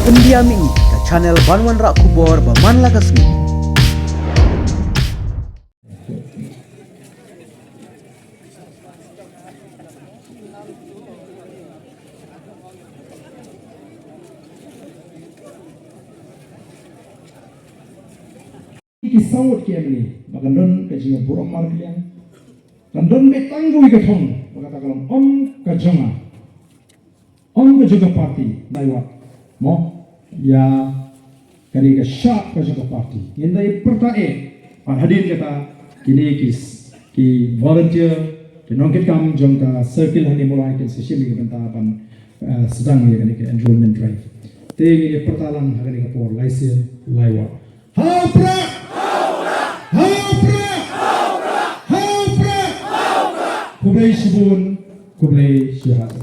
Pendiam ini ke channel Banwan Rak Kubor Baman Lagasmi. Kisahut kiamni, magandon kajinga buruk markliang, gandon betanggu ikatong, berkata kalau om kajonga parti, naiwa, mo ya kari ke syak kajonga parti. Indai pertae, pan hadir kata kini ki volunteer, ki nongkit kam jongta circle hani mulai ke sesi ni kata pan sedang ya kani ke enrollment drive. Tegi pertalang hari ke por laisen laiwa. Haupra. Kublai Sibun, Kublai Syahad.